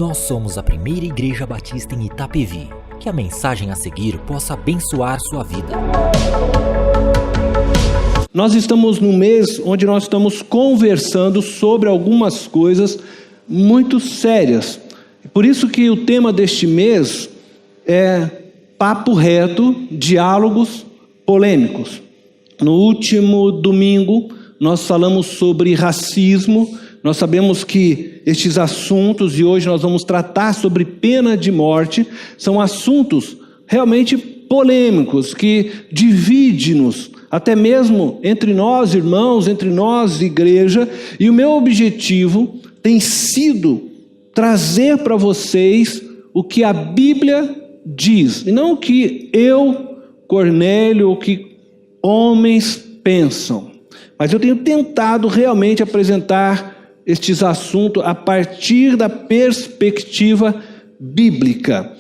Nós somos a primeira igreja batista em Itapevi. Que a mensagem a seguir possa abençoar sua vida. Nós estamos num mês onde nós estamos conversando sobre algumas coisas muito sérias. Por isso que o tema deste mês é papo reto, diálogos polêmicos. No último domingo nós falamos sobre racismo. Nós sabemos que estes assuntos, e hoje nós vamos tratar sobre pena de morte, são assuntos realmente polêmicos, que dividem-nos, até mesmo entre nós irmãos, entre nós igreja, e o meu objetivo tem sido trazer para vocês o que a Bíblia diz, e não o que eu, Cornélio, ou que homens pensam, mas eu tenho tentado realmente apresentar estes assuntos a partir da perspectiva bíblica.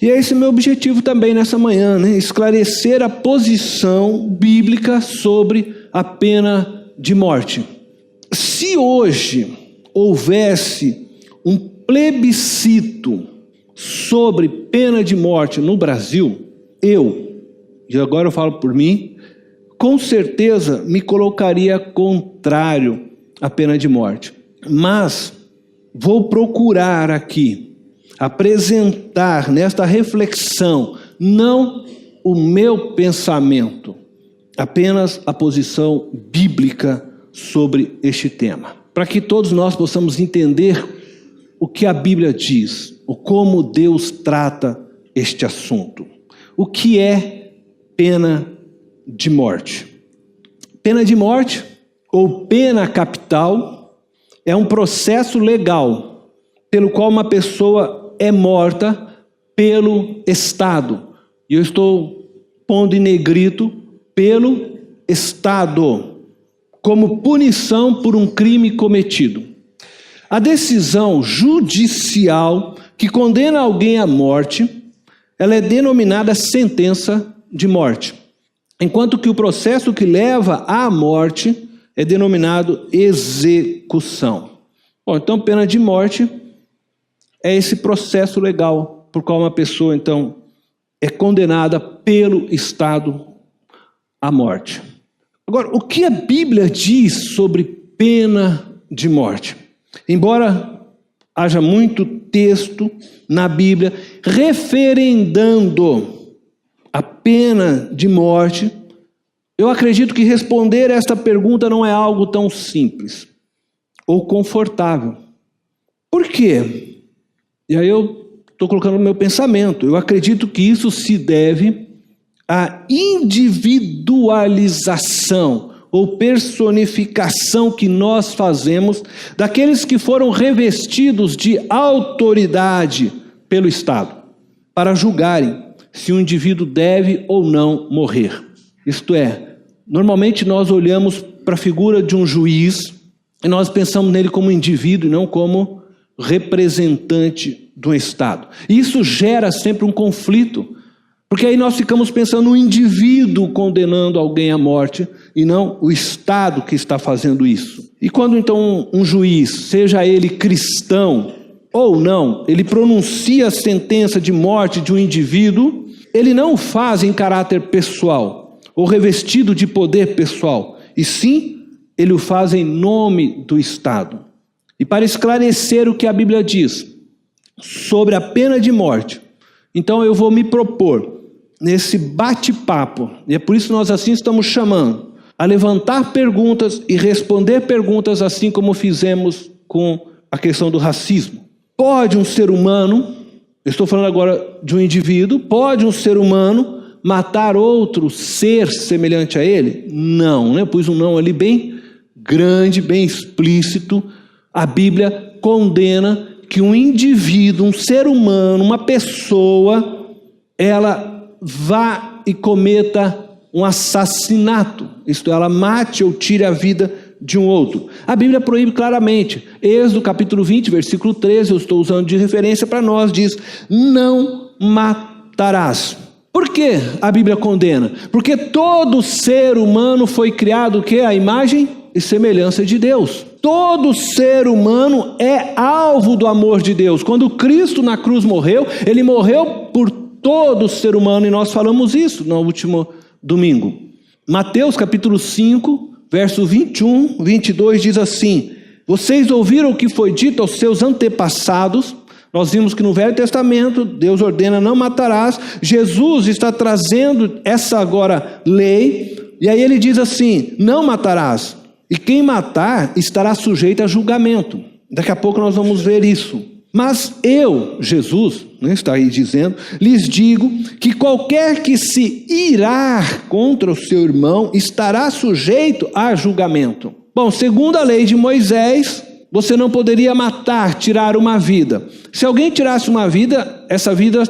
E é esse meu objetivo também nessa manhã, né? Esclarecer a posição bíblica sobre a pena de morte. Se hoje houvesse um plebiscito sobre pena de morte no Brasil, e agora eu falo por mim, com certeza me colocaria contrário à pena de morte. Mas vou procurar aqui apresentar nesta reflexão não o meu pensamento, apenas a posição bíblica sobre este tema, para que todos nós possamos entender o que a Bíblia diz, ou como Deus trata este assunto. O que é pena de morte? Pena de morte, ou pena capital, é um processo legal pelo qual uma pessoa é morta pelo Estado. E eu estou pondo em negrito, pelo Estado, como punição por um crime cometido. A decisão judicial que condena alguém à morte, ela é denominada sentença de morte, enquanto que o processo que leva à morte é denominado execução. Bom, então pena de morte é esse processo legal por qual uma pessoa, então, é condenada pelo Estado à morte. Agora, o que a Bíblia diz sobre pena de morte? Embora haja muito texto na Bíblia referendando a pena de morte, eu acredito que responder esta pergunta não é algo tão simples ou confortável. Por quê? E aí eu estou colocando no meu pensamento. Eu acredito que isso se deve à individualização ou personificação que nós fazemos daqueles que foram revestidos de autoridade pelo Estado para julgarem se um indivíduo deve ou não morrer. Isto é, normalmente nós olhamos para a figura de um juiz e nós pensamos nele como indivíduo e não como representante do Estado. E isso gera sempre um conflito, porque aí nós ficamos pensando no indivíduo condenando alguém à morte e não o Estado que está fazendo isso. E quando então um juiz, seja ele cristão ou não, ele pronuncia a sentença de morte de um indivíduo, ele não o faz em caráter pessoal ou revestido de poder pessoal, e sim, ele o faz em nome do Estado. E para esclarecer o que a Bíblia diz sobre a pena de morte, então eu vou me propor, nesse bate-papo, e é por isso que nós assim estamos chamando, a levantar perguntas e responder perguntas assim como fizemos com a questão do racismo. Pode um ser humano, eu estou falando agora de um indivíduo, pode um ser humano matar outro ser semelhante a ele? Não, né? Eu pus um não ali bem grande, bem explícito. A Bíblia condena que um indivíduo, um ser humano, uma pessoa, ela vá e cometa um assassinato. Isto é, ela mate ou tire a vida de um outro. A Bíblia proíbe claramente. Êxodo capítulo 20, versículo 13, eu estou usando de referência para nós, diz: não matarás. Por que a Bíblia condena? Porque todo ser humano foi criado o quê? A imagem e semelhança de Deus. Todo ser humano é alvo do amor de Deus. Quando Cristo na cruz morreu, ele morreu por todo ser humano, e nós falamos isso no último domingo. Mateus capítulo 5, verso 21, 22 diz assim: vocês ouviram o que foi dito aos seus antepassados. Nós vimos que no Velho Testamento Deus ordena não matarás. Jesus está trazendo essa agora lei, e aí ele diz assim: não matarás, e quem matar estará sujeito a julgamento. Daqui a pouco nós vamos ver isso. Mas eu, Jesus, está aí dizendo, lhes digo que qualquer que se irar contra o seu irmão estará sujeito a julgamento. Bom, segundo a lei de Moisés, você não poderia matar, tirar uma vida. Se alguém tirasse uma vida, essa vida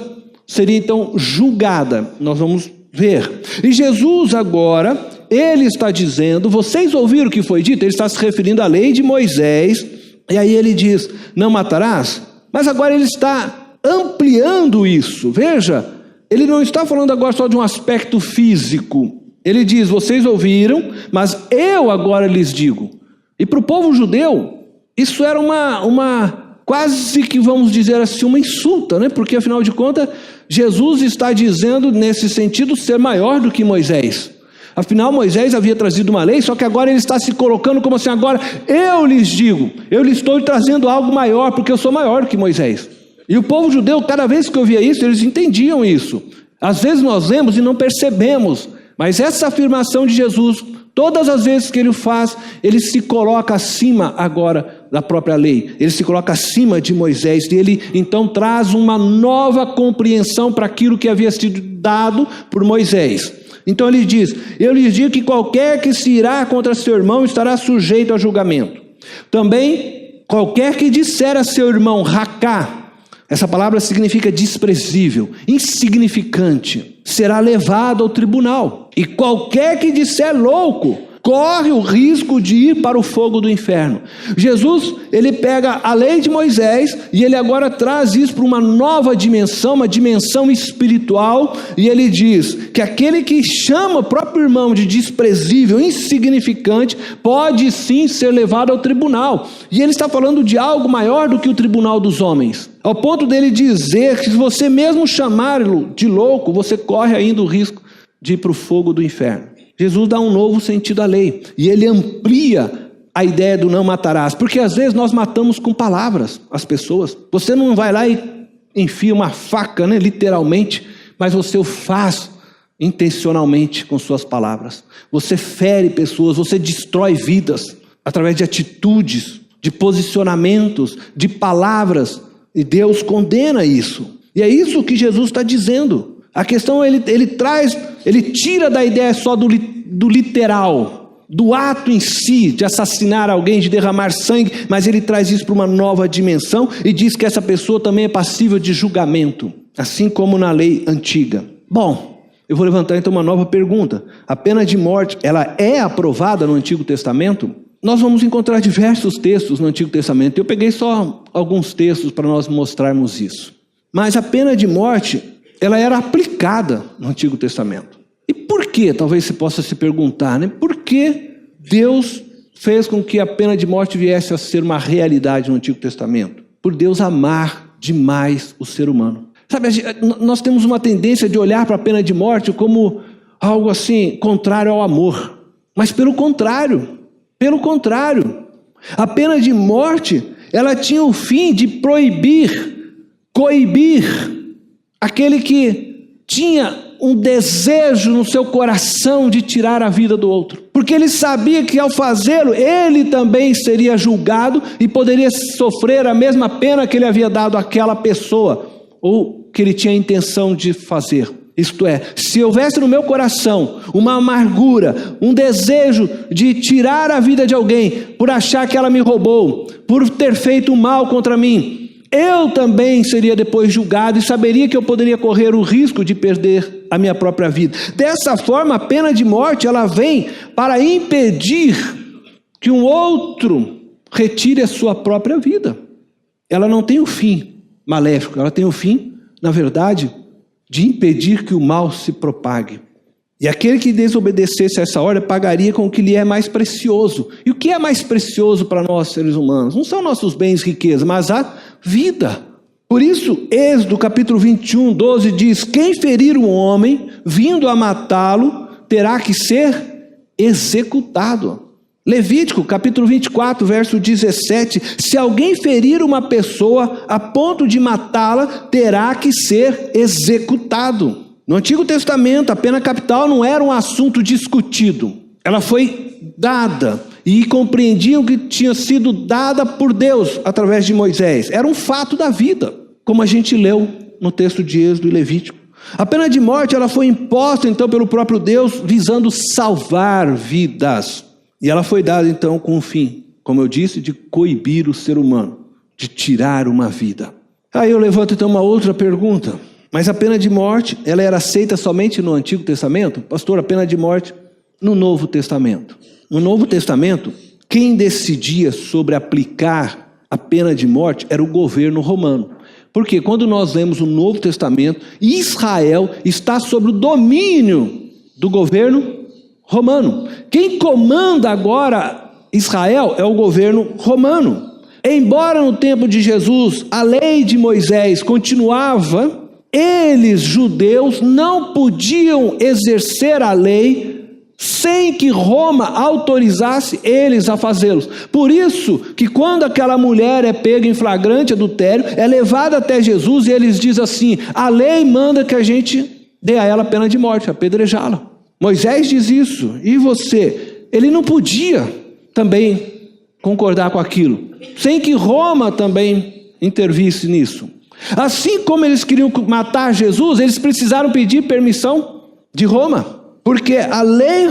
seria então julgada. Nós vamos ver. E Jesus agora, ele está dizendo, vocês ouviram o que foi dito? Ele está se referindo à lei de Moisés. E aí ele diz, não matarás? Mas agora ele está ampliando isso. Veja, ele não está falando agora só de um aspecto físico. Ele diz, vocês ouviram, mas eu agora lhes digo. E para o povo judeu, isso era uma quase que vamos dizer assim, uma insulta, né? Porque afinal de contas, Jesus está dizendo nesse sentido ser maior do que Moisés. Afinal, Moisés havia trazido uma lei, só que agora ele está se colocando como assim, agora eu lhes digo, eu lhes estou trazendo algo maior, porque eu sou maior do que Moisés. E o povo judeu, cada vez que ouvia isso, eles entendiam isso. Às vezes nós lemos e não percebemos, mas essa afirmação de Jesus, todas as vezes que ele o faz, ele se coloca acima agora da própria lei, ele se coloca acima de Moisés, e ele então traz uma nova compreensão para aquilo que havia sido dado por Moisés. Então ele diz, eu lhes digo que qualquer que se irá contra seu irmão estará sujeito a julgamento. Também, qualquer que disser a seu irmão racá, essa palavra significa desprezível, insignificante, será levado ao tribunal. E qualquer que disser louco, corre o risco de ir para o fogo do inferno. Jesus, ele pega a lei de Moisés e ele agora traz isso para uma nova dimensão, uma dimensão espiritual, e ele diz que aquele que chama o próprio irmão de desprezível, insignificante, pode sim ser levado ao tribunal. E ele está falando de algo maior do que o tribunal dos homens, ao ponto dele dizer que se você mesmo chamá-lo de louco, você corre ainda o risco de ir para o fogo do inferno. Jesus dá um novo sentido à lei, e ele amplia a ideia do não matarás, porque às vezes nós matamos com palavras as pessoas. Você não vai lá e enfia uma faca, né, literalmente, mas você o faz intencionalmente com suas palavras. Você fere pessoas, você destrói vidas através de atitudes, de posicionamentos, de palavras, e Deus condena isso. E é isso que Jesus está dizendo. A questão, ele tira da ideia só do literal, do ato em si, de assassinar alguém, de derramar sangue, mas ele traz isso para uma nova dimensão e diz que essa pessoa também é passível de julgamento, assim como na lei antiga. Bom, eu vou levantar então uma nova pergunta. A pena de morte, ela é aprovada no Antigo Testamento? Nós vamos encontrar diversos textos no Antigo Testamento. Eu peguei só alguns textos para nós mostrarmos isso. Mas a pena de morte, ela era aplicada no Antigo Testamento. E por que? Talvez você possa se perguntar, né? Por que Deus fez com que a pena de morte viesse a ser uma realidade no Antigo Testamento? Por Deus amar demais o ser humano. Sabe, nós temos uma tendência de olhar para a pena de morte como algo assim, contrário ao amor. Mas pelo contrário, a pena de morte, ela tinha o fim de coibir aquele que tinha um desejo no seu coração de tirar a vida do outro. Porque ele sabia que ao fazê-lo, ele também seria julgado e poderia sofrer a mesma pena que ele havia dado àquela pessoa, ou que ele tinha a intenção de fazer. Isto é, se houvesse no meu coração uma amargura, um desejo de tirar a vida de alguém, por achar que ela me roubou, por ter feito mal contra mim, eu também seria depois julgado e saberia que eu poderia correr o risco de perder a minha própria vida. Dessa forma, a pena de morte, ela vem para impedir que um outro retire a sua própria vida. Ela não tem o fim maléfico, ela tem o fim, na verdade, de impedir que o mal se propague. E aquele que desobedecesse a essa ordem pagaria com o que lhe é mais precioso. E o que é mais precioso para nós, seres humanos? Não são nossos bens e riquezas, mas a vida. Por isso, Êxodo capítulo 21, 12 diz: quem ferir um homem, vindo a matá-lo, terá que ser executado. Levítico capítulo 24, verso 17: se alguém ferir uma pessoa a ponto de matá-la, terá que ser executado. No Antigo Testamento, a pena capital não era um assunto discutido. Ela foi dada e compreendiam que tinha sido dada por Deus através de Moisés. Era um fato da vida, como a gente leu no texto de Êxodo e Levítico. A pena de morte ela foi imposta então pelo próprio Deus, visando salvar vidas. E ela foi dada então com o fim, como eu disse, de coibir o ser humano, de tirar uma vida. Aí eu levanto então uma outra pergunta. Mas a pena de morte, ela era aceita somente no Antigo Testamento? Pastor, a pena de morte no Novo Testamento. No Novo Testamento, quem decidia sobre aplicar a pena de morte era o governo romano. Porque quando nós lemos o Novo Testamento, Israel está sob o domínio do governo romano. Quem comanda agora Israel é o governo romano. Embora no tempo de Jesus a lei de Moisés continuava, eles, judeus, não podiam exercer a lei sem que Roma autorizasse eles a fazê-los. Por isso que quando aquela mulher é pega em flagrante adultério, é levada até Jesus e eles dizem assim: a lei manda que a gente dê a ela pena de morte, apedrejá-la. Moisés diz isso, e você? Ele não podia também concordar com aquilo, sem que Roma também intervisse nisso. Assim como eles queriam matar Jesus, eles precisaram pedir permissão de Roma, porque a lei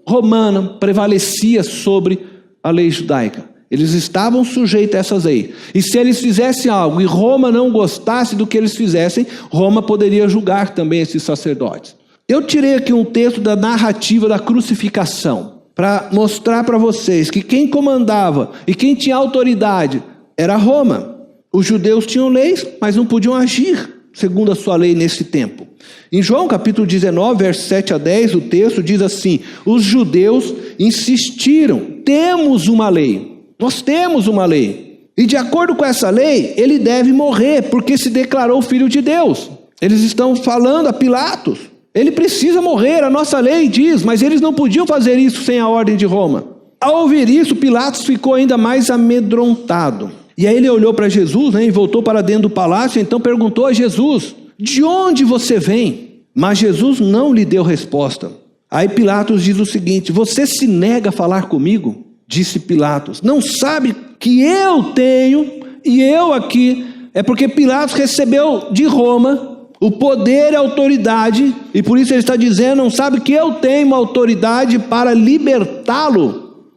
romana prevalecia sobre a lei judaica. Eles estavam sujeitos a essas leis. E se eles fizessem algo e Roma não gostasse do que eles fizessem, Roma poderia julgar também esses sacerdotes. Eu tirei aqui um texto da narrativa da crucificação, para mostrar para vocês que quem comandava e quem tinha autoridade era Roma. Os judeus tinham leis, mas não podiam agir segundo a sua lei nesse tempo. Em João capítulo 19, versos 7 a 10, o texto diz assim: os judeus insistiram, temos uma lei, nós temos uma lei, e de acordo com essa lei, ele deve morrer, porque se declarou filho de Deus. Eles estão falando a Pilatos, ele precisa morrer, a nossa lei diz, mas eles não podiam fazer isso sem a ordem de Roma. Ao ouvir isso, Pilatos ficou ainda mais amedrontado. E aí ele olhou para Jesus, e voltou para dentro do palácio, então perguntou a Jesus: de onde você vem? Mas Jesus não lhe deu resposta. Aí Pilatos diz o seguinte: você se nega a falar comigo? Disse Pilatos: não sabe que eu tenho, e eu aqui. É porque Pilatos recebeu de Roma o poder e a autoridade, e por isso ele está dizendo: não sabe que eu tenho uma autoridade para libertá-lo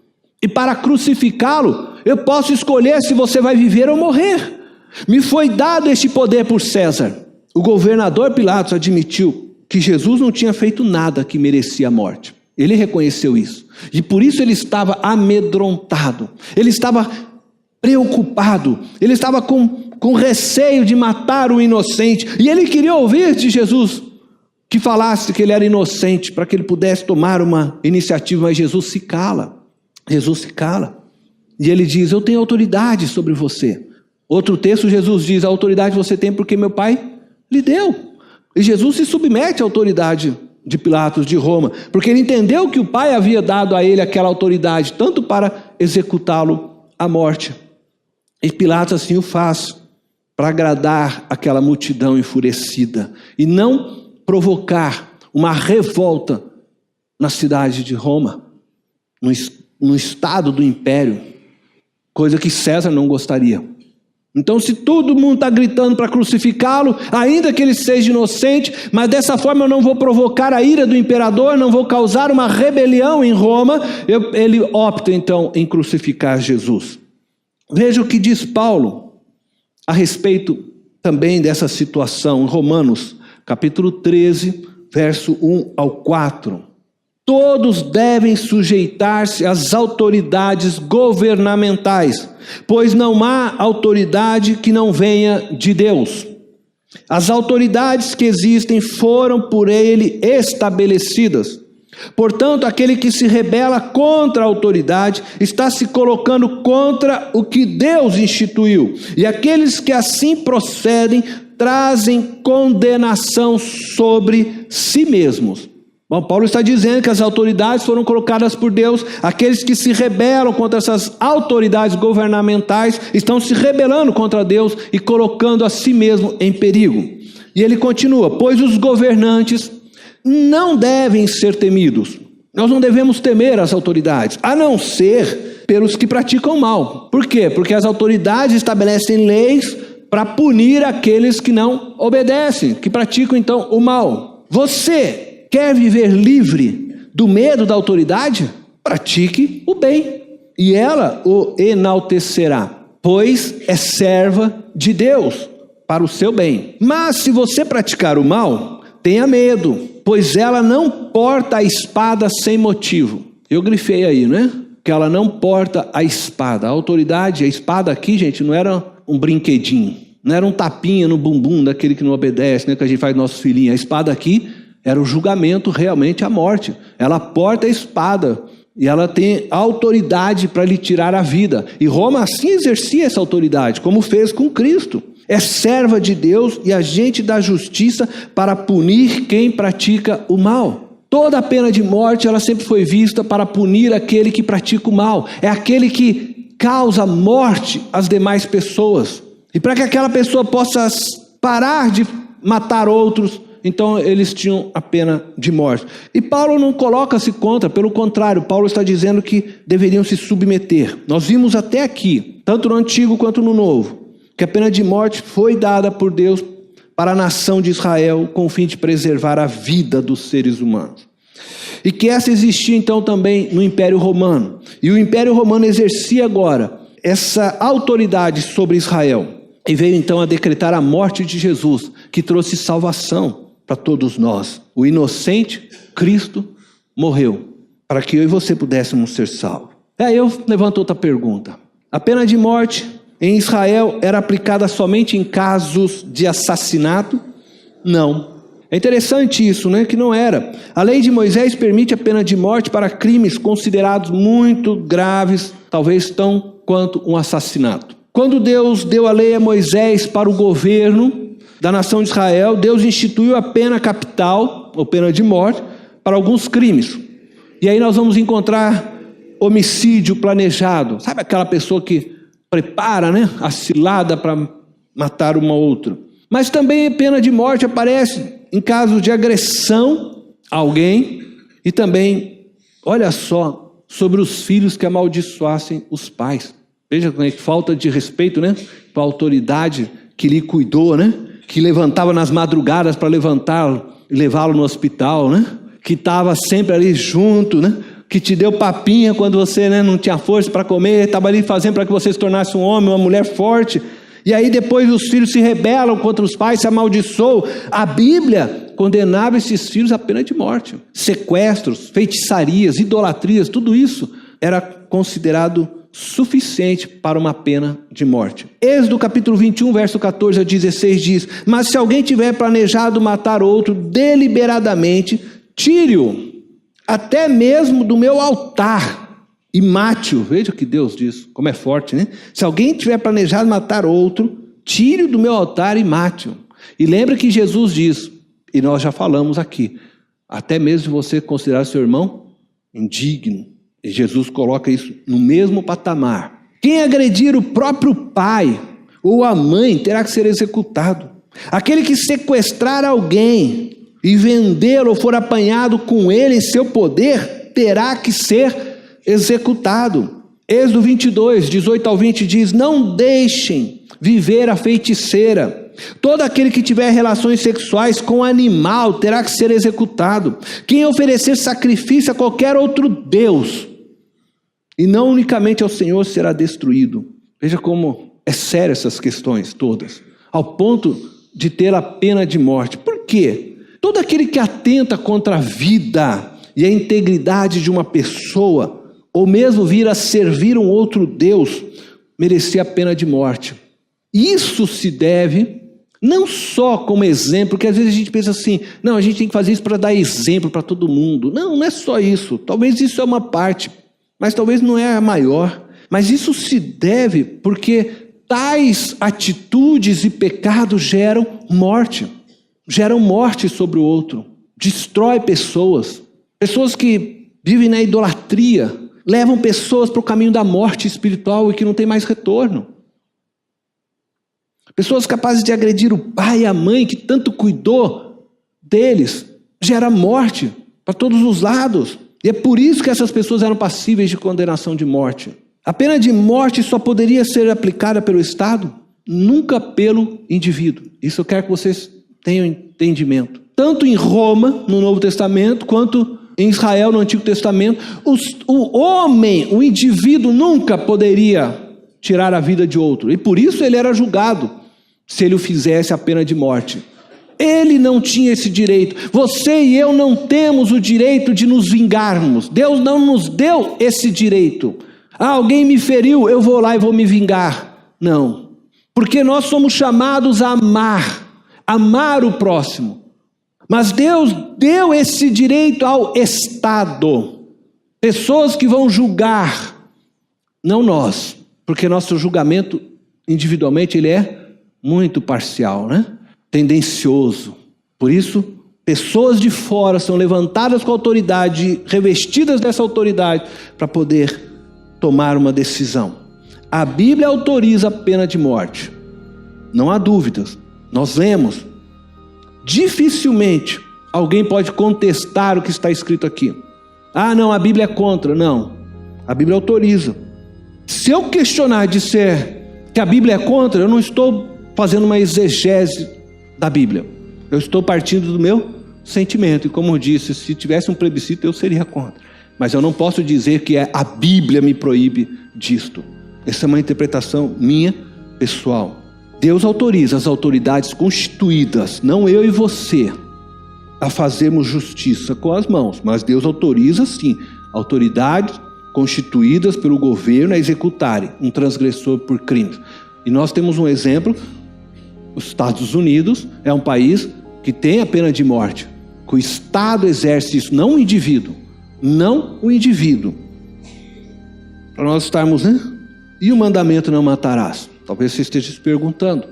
e para crucificá-lo. Eu posso escolher se você vai viver ou morrer. Me foi dado este poder por César. O governador Pilatos admitiu que Jesus não tinha feito nada que merecia a morte. Ele reconheceu isso. E por isso ele estava amedrontado. Ele estava preocupado. Ele estava com receio de matar o inocente. E ele queria ouvir de Jesus que falasse que ele era inocente, para que ele pudesse tomar uma iniciativa. Mas Jesus se cala. Jesus se cala. E ele diz: eu tenho autoridade sobre você. Outro texto, Jesus diz: a autoridade você tem porque meu pai lhe deu. E Jesus se submete à autoridade de Pilatos, de Roma, porque ele entendeu que o pai havia dado a ele aquela autoridade, tanto para executá-lo à morte. E Pilatos assim o faz, para agradar aquela multidão enfurecida, e não provocar uma revolta na cidade de Roma, no estado do império, coisa que César não gostaria. Então, se todo mundo está gritando para crucificá-lo, ainda que ele seja inocente, mas dessa forma eu não vou provocar a ira do imperador, não vou causar uma rebelião em Roma, ele opta então em crucificar Jesus. Veja o que diz Paulo a respeito também dessa situação, em Romanos capítulo 13, verso 1 ao 4. Todos devem sujeitar-se às autoridades governamentais, pois não há autoridade que não venha de Deus. As autoridades que existem foram por ele estabelecidas. Portanto, aquele que se rebela contra a autoridade está se colocando contra o que Deus instituiu. E aqueles que assim procedem trazem condenação sobre si mesmos. Bom, Paulo está dizendo que as autoridades foram colocadas por Deus. Aqueles que se rebelam contra essas autoridades governamentais estão se rebelando contra Deus e colocando a si mesmo em perigo. E ele continua: pois os governantes não devem ser temidos. Nós não devemos temer as autoridades, a não ser pelos que praticam mal. Por quê? Porque as autoridades estabelecem leis para punir aqueles que não obedecem, que praticam então o mal. Você quer viver livre do medo da autoridade? Pratique o bem, e ela o enaltecerá, pois é serva de Deus para o seu bem. Mas se você praticar o mal, tenha medo, pois ela não porta a espada sem motivo. Eu grifei aí, né? Que ela não porta a espada. A autoridade, a espada aqui, gente, não era um brinquedinho, não era um tapinha no bumbum daquele que não obedece, né? Que a gente faz nossos filhinhos. A espada aqui era o julgamento, realmente a morte. Ela porta a espada e ela tem autoridade para lhe tirar a vida. E Roma assim exercia essa autoridade, como fez com Cristo. É serva de Deus e agente da justiça para punir quem pratica o mal. Toda a pena de morte, ela sempre foi vista para punir aquele que pratica o mal. É aquele que causa morte às demais pessoas. E para que aquela pessoa possa parar de matar outros, então eles tinham a pena de morte. E Paulo não coloca-se contra, pelo contrário, Paulo está dizendo que deveriam se submeter. Nós vimos até aqui, tanto no Antigo quanto no Novo, que a pena de morte foi dada por Deus para a nação de Israel com o fim de preservar a vida dos seres humanos. E que essa existia então também no Império Romano. E o Império Romano exercia agora essa autoridade sobre Israel. E veio então a decretar a morte de Jesus, que trouxe salvação para todos nós. O inocente, Cristo, morreu para que eu e você pudéssemos ser salvos. Aí eu levanto outra pergunta. A pena de morte em Israel era aplicada somente em casos de assassinato? Não. É interessante isso, né? Que não era. A lei de Moisés permite a pena de morte para crimes considerados muito graves, talvez tão quanto um assassinato. Quando Deus deu a lei a Moisés para o governo da nação de Israel, Deus instituiu a pena capital, ou pena de morte, para alguns crimes. E aí nós vamos encontrar homicídio planejado. Sabe aquela pessoa que prepara, né, a cilada para matar uma outra? Mas também a pena de morte aparece em casos de agressão a alguém e também, olha só, sobre os filhos que amaldiçoassem os pais. Veja que falta de respeito, né, para a autoridade que lhe cuidou, né, que levantava nas madrugadas para levantá-lo e levá-lo no hospital, né, que estava sempre ali junto, né, que te deu papinha quando você, né, não tinha força para comer, estava ali fazendo para que você se tornasse um homem, uma mulher forte. E aí depois os filhos se rebelam contra os pais, se amaldiçoam. A Bíblia condenava esses filhos à pena de morte. Sequestros, feitiçarias, idolatrias, tudo isso era considerado suficiente para uma pena de morte. Êxodo capítulo 21, verso 14 a 16 diz: mas se alguém tiver planejado matar outro deliberadamente, tire-o até mesmo do meu altar e mate-o. Veja o que Deus diz, como é forte, né? Se alguém tiver planejado matar outro, tire-o do meu altar e mate-o. E lembra que Jesus diz, e nós já falamos aqui, até mesmo se você considerar seu irmão indigno, e Jesus coloca isso no mesmo patamar. Quem agredir o próprio pai ou a mãe terá que ser executado. Aquele que sequestrar alguém e vendê-lo ou for apanhado com ele em seu poder, terá que ser executado. Êxodo 22, 18 ao 20 diz: não deixem viver a feiticeira. Todo aquele que tiver relações sexuais com animal terá que ser executado. Quem oferecer sacrifício a qualquer outro Deus, e não unicamente ao Senhor, será destruído. Veja como é sério essas questões todas, ao ponto de ter a pena de morte. Por quê? Todo aquele que atenta contra a vida e a integridade de uma pessoa, ou mesmo vir a servir um outro Deus, merecia a pena de morte. Isso se deve Não só como exemplo, porque às vezes a gente pensa assim, não, a gente tem que fazer isso para dar exemplo para todo mundo. Não, não é só isso. Talvez isso é uma parte, mas talvez não é a maior. Mas isso se deve porque tais atitudes e pecados geram morte sobre o outro, destrói pessoas. Pessoas que vivem na idolatria, levam pessoas para o caminho da morte espiritual e que não tem mais retorno. Pessoas capazes de agredir o pai e a mãe que tanto cuidou deles, gera morte para todos os lados. E é por isso que essas pessoas eram passíveis de condenação de morte. A pena de morte só poderia ser aplicada pelo Estado, nunca pelo indivíduo. Isso eu quero que vocês tenham entendimento. Tanto em Roma, no Novo Testamento, quanto em Israel, no Antigo Testamento, o homem, o indivíduo nunca poderia tirar a vida de outro. E por isso ele era julgado, se ele o fizesse a pena de morte. Ele não tinha esse direito. Você e eu não temos o direito de nos vingarmos. Deus não nos deu esse direito. Alguém me feriu, eu vou lá e vou me vingar. Não. Porque nós somos chamados a amar o próximo. Mas Deus deu esse direito ao Estado. Pessoas que vão julgar, não nós. Porque nosso julgamento individualmente ele é muito parcial, né? Tendencioso. Por isso, pessoas de fora são levantadas com autoridade, revestidas dessa autoridade, para poder tomar uma decisão. A Bíblia autoriza a pena de morte. Não há dúvidas. Nós lemos. Dificilmente alguém pode contestar o que está escrito aqui. Ah, não, a Bíblia é contra. Não. A Bíblia autoriza. Se eu questionar e disser que a Bíblia é contra, eu não estou fazendo uma exegese da Bíblia. Eu estou partindo do meu sentimento. E como eu disse, se tivesse um plebiscito, eu seria contra. Mas eu não posso dizer que a Bíblia me proíbe disto. Essa é uma interpretação minha, pessoal. Deus autoriza as autoridades constituídas, não eu e você, a fazermos justiça com as mãos. Mas Deus autoriza, sim, autoridades constituídas pelo governo a executarem um transgressor por crimes. E nós temos um exemplo. Os Estados Unidos é um país que tem a pena de morte, que o Estado exerce isso, não o indivíduo. Não o indivíduo. Para nós estarmos, né? E o mandamento não matarás? Talvez você esteja se perguntando.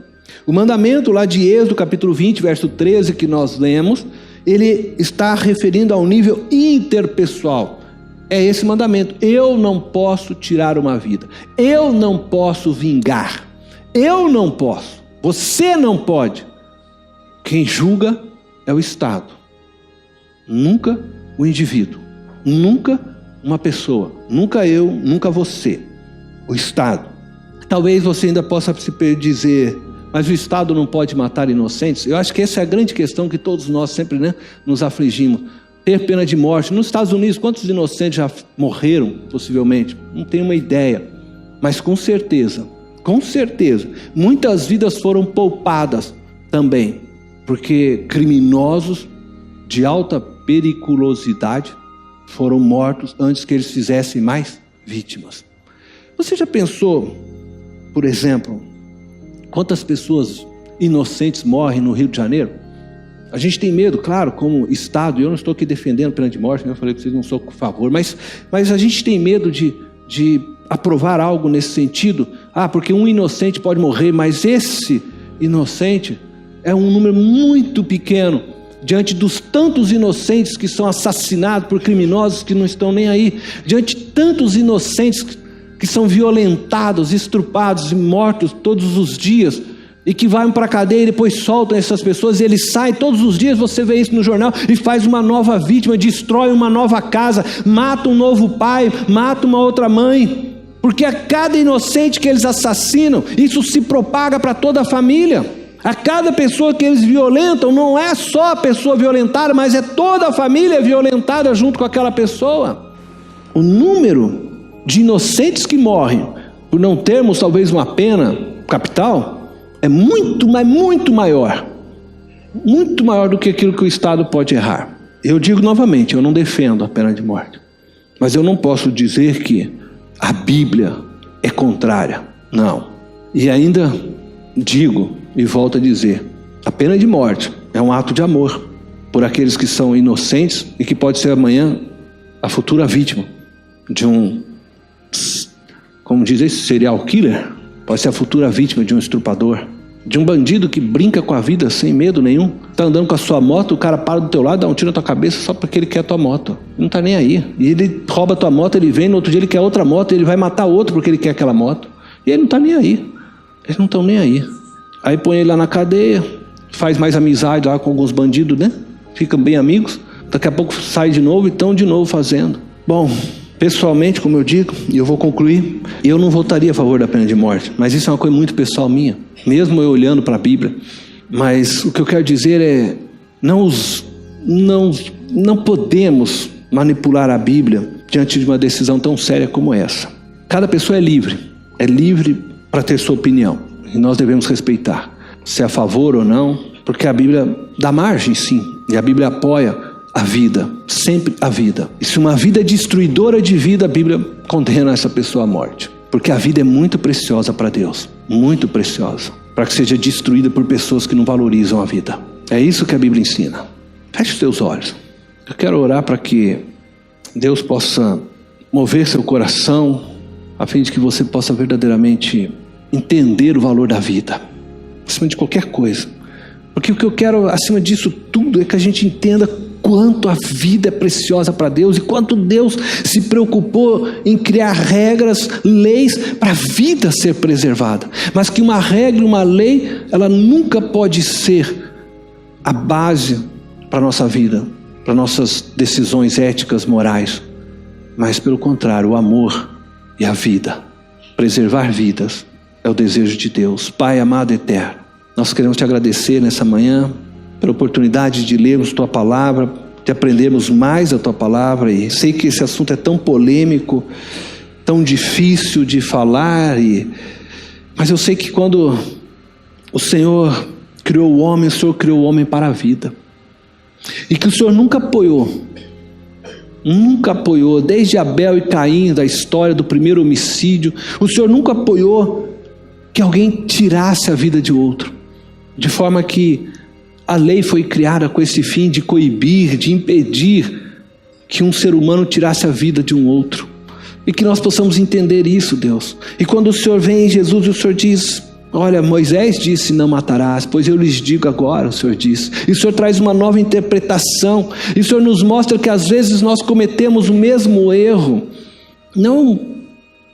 O mandamento lá de Êxodo, capítulo 20, verso 13, que nós lemos, ele está referindo ao nível interpessoal. É esse mandamento. Eu não posso tirar uma vida. Eu não posso vingar. Eu não posso. Você não pode. Quem julga é o Estado. Nunca o indivíduo. Nunca uma pessoa. Nunca eu, nunca você. O Estado. Talvez você ainda possa se dizer, mas o Estado não pode matar inocentes? Eu acho que essa é a grande questão que todos nós sempre, né, nos afligimos. Ter pena de morte. Nos Estados Unidos, quantos inocentes já morreram, possivelmente? Não tenho uma ideia. Mas com certeza, muitas vidas foram poupadas também. Porque criminosos de alta periculosidade foram mortos antes que eles fizessem mais vítimas. Você já pensou, por exemplo, quantas pessoas inocentes morrem no Rio de Janeiro? A gente tem medo, claro, como Estado, e eu não estou aqui defendendo a pena de morte, eu falei que vocês não são por favor, mas a gente tem medo de aprovar algo nesse sentido. Ah, porque um inocente pode morrer, mas esse inocente é um número muito pequeno diante dos tantos inocentes que são assassinados por criminosos que não estão nem aí, diante de tantos inocentes que são violentados, estrupados e mortos todos os dias, e que vão para a cadeia e depois soltam essas pessoas, e eles saem todos os dias, você vê isso no jornal, e faz uma nova vítima, destrói uma nova casa, mata um novo pai, mata uma outra mãe, porque a cada inocente que eles assassinam, isso se propaga para toda a família. A cada pessoa que eles violentam, não é só a pessoa violentada, mas é toda a família violentada junto com aquela pessoa. O número de inocentes que morrem por não termos talvez uma pena capital é muito maior do que aquilo que o Estado pode errar. Eu digo novamente, eu não defendo a pena de morte, mas eu não posso dizer que a Bíblia é contrária, não. E ainda digo e volto a dizer, A pena de morte é um ato de amor por aqueles que são inocentes e que pode ser amanhã a futura vítima de um, como diz esse, serial killer. Pode ser a futura vítima de um estuprador, de um bandido que brinca com a vida sem medo nenhum. Tá andando com a sua moto, o cara para do teu lado, dá um tiro na tua cabeça só porque ele quer a tua moto. Ele não tá nem aí. E ele rouba a tua moto, ele vem, no outro dia ele quer outra moto, ele vai matar outro porque ele quer aquela moto. E ele não tá nem aí. Eles não estão nem aí. Aí põe ele lá na cadeia, faz mais amizade lá com alguns bandidos, né? Ficam bem amigos. Daqui a pouco sai de novo e estão de novo fazendo. Bom, pessoalmente, como eu digo, e eu vou concluir, eu não votaria a favor da pena de morte, mas isso é uma coisa muito pessoal minha, mesmo eu olhando para a Bíblia. Mas o que eu quero dizer é, não podemos manipular a Bíblia diante de uma decisão tão séria como essa. Cada pessoa é livre para ter sua opinião, e nós devemos respeitar, se é a favor ou não, porque a Bíblia dá margem, sim, e a Bíblia apoia a vida, sempre a vida. E se uma vida é destruidora de vida, a Bíblia condena essa pessoa à morte. Porque a vida é muito preciosa para Deus, muito preciosa, para que seja destruída por pessoas que não valorizam a vida. É isso que a Bíblia ensina. Feche os teus olhos. Eu quero orar para que Deus possa mover seu coração, a fim de que você possa verdadeiramente entender o valor da vida, acima de qualquer coisa. Porque o que eu quero, acima disso tudo, é que a gente entenda quanto a vida é preciosa para Deus e quanto Deus se preocupou em criar regras, leis para a vida ser preservada. Mas que uma regra, uma lei, ela nunca pode ser a base para a nossa vida, para nossas decisões éticas, morais. Mas pelo contrário, o amor e a vida, preservar vidas, é o desejo de Deus. Pai amado e eterno, nós queremos te agradecer nessa manhã pela oportunidade de lermos tua palavra, de aprendermos mais a tua palavra, e sei que esse assunto é tão polêmico, tão difícil de falar, mas eu sei que quando o Senhor criou o homem, o Senhor criou o homem para a vida, e que o Senhor nunca apoiou, desde Abel e Caim, da história do primeiro homicídio, o Senhor nunca apoiou que alguém tirasse a vida de outro, de forma que a lei foi criada com esse fim de coibir, de impedir que um ser humano tirasse a vida de um outro. E que nós possamos entender isso, Deus. E quando o Senhor vem em Jesus e o Senhor diz, olha, Moisés disse não matarás, pois eu lhes digo agora, o Senhor diz. E o Senhor traz uma nova interpretação. E o Senhor nos mostra que às vezes nós cometemos o mesmo erro. Não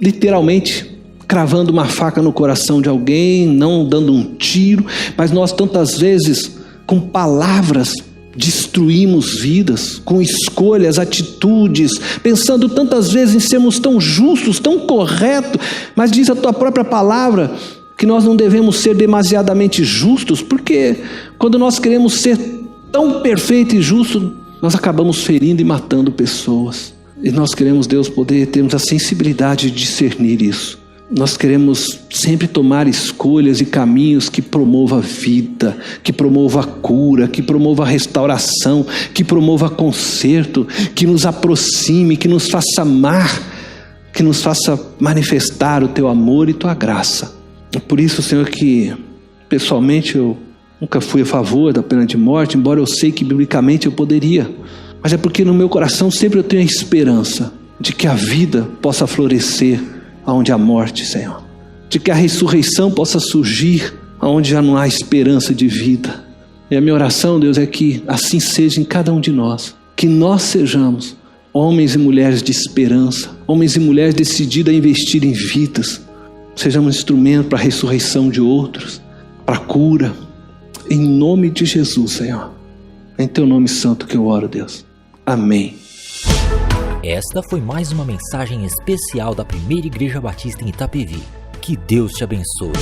literalmente cravando uma faca no coração de alguém, não dando um tiro, mas nós tantas vezes com palavras destruímos vidas, com escolhas, atitudes, pensando tantas vezes em sermos tão justos, tão corretos, mas diz a tua própria palavra que nós não devemos ser demasiadamente justos, porque quando nós queremos ser tão perfeito e justo, nós acabamos ferindo e matando pessoas. E nós queremos, Deus, poder termos a sensibilidade de discernir isso. Nós queremos sempre tomar escolhas e caminhos que promovam a vida, que promovam a cura, que promovam a restauração, que promovam conserto, que nos aproxime, que nos faça amar, que nos faça manifestar o teu amor e tua graça. É por isso, Senhor, que pessoalmente eu nunca fui a favor da pena de morte, embora eu sei que biblicamente eu poderia. Mas é porque no meu coração sempre eu tenho a esperança de que a vida possa florescer aonde há morte, Senhor. De que a ressurreição possa surgir aonde já não há esperança de vida. E a minha oração, Deus, é que assim seja em cada um de nós. Que nós sejamos homens e mulheres de esperança, homens e mulheres decididos a investir em vidas. Sejamos instrumento para a ressurreição de outros, para a cura. Em nome de Jesus, Senhor. Em teu nome santo que eu oro, Deus. Amém. Esta foi mais uma mensagem especial da Primeira Igreja Batista em Itapevi. Que Deus te abençoe.